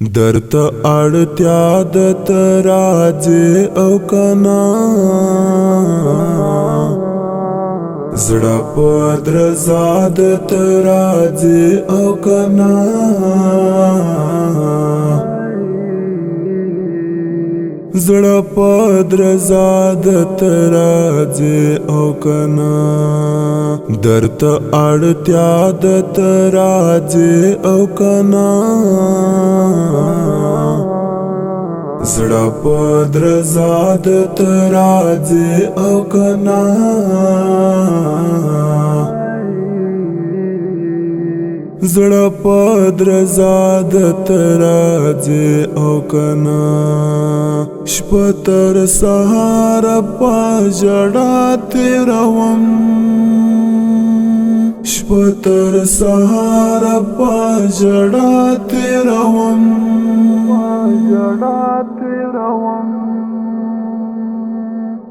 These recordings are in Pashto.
درته اړتیا د تراځي او کنا زړه په درزا د تراځي او کنا زړه په درزا د تراځي او کنا درته اړتیا د تراځي او کنا زړه په درزا د تراځي او کنا زړه په درزا د تراځي او کنا شپه تر سهار په ژړا تیروم شپه تر سهار په ژړا تیروم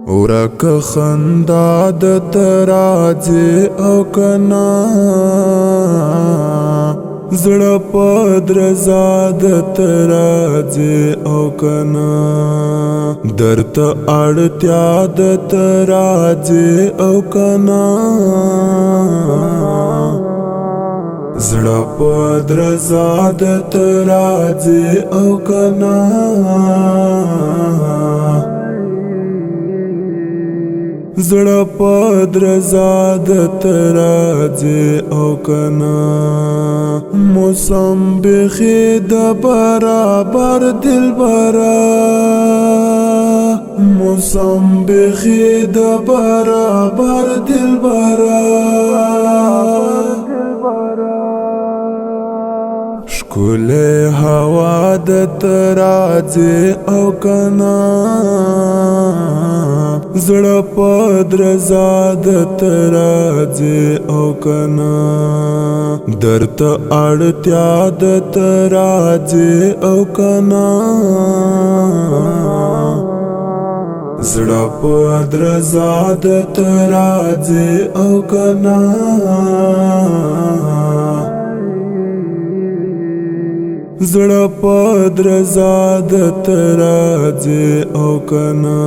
ورک خندا د تراځي او کنا زړه په درزا د تراځي او کنا درته اړتیا د تراځي او کنا زړه په درزا د تراځي او کنا زړه په درزا د تراځي او کنا موسم بخي د برابر دلبرا موسم بخي د برابر دلبرا شکله هوا د تراځي او کنا زړه په درزا د تراځي او کنا درته اړتیا د تراځي او کنا زړه په درزا د تراځي او کنا زړه په درزا د تراځي او کنا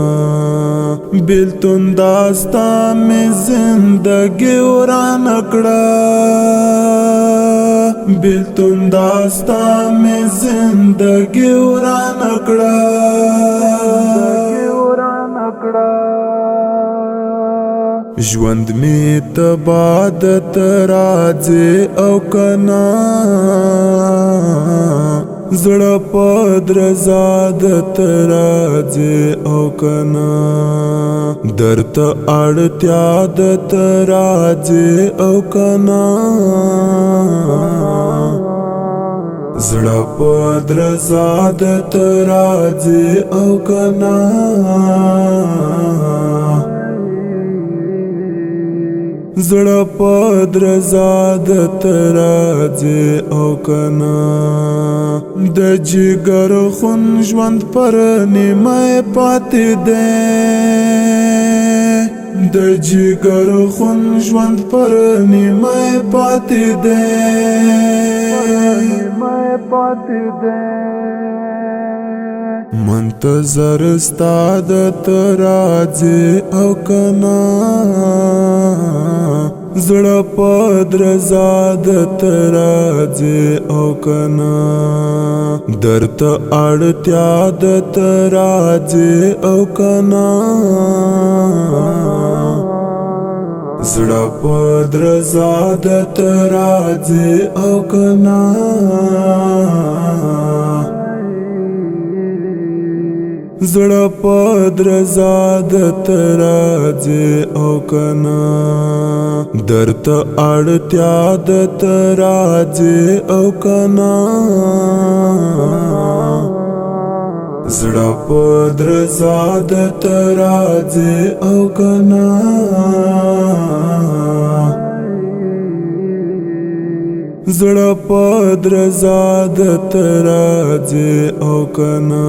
بیلتون داستا می زندگی وران کړه بیلتون داستا می زندگی وران کړه ژوند می تبا د تراځي او کنا زړه په درزا د تراځي او کنا درته اړتیا د تراځي او کنا زړه په درزا د تراځي او کنا زړه په درزا د تراځي او کنا د جګر خون ژوند پر نیمه پاتې ده د جګر خون ژوند پر نیمه پاتې ده منتظر ستا د تراځي او کنا زړه په درزا د تراځي او کنا درته اړتیا د تراځي او کنا زړه په درزا د تراځي او کنا زړه په درزا د تراځي او کنا درته اړتیا د تراځي او کنا زړه په درزا د تراځي او کنا زړه په درزا د تراځي او کنا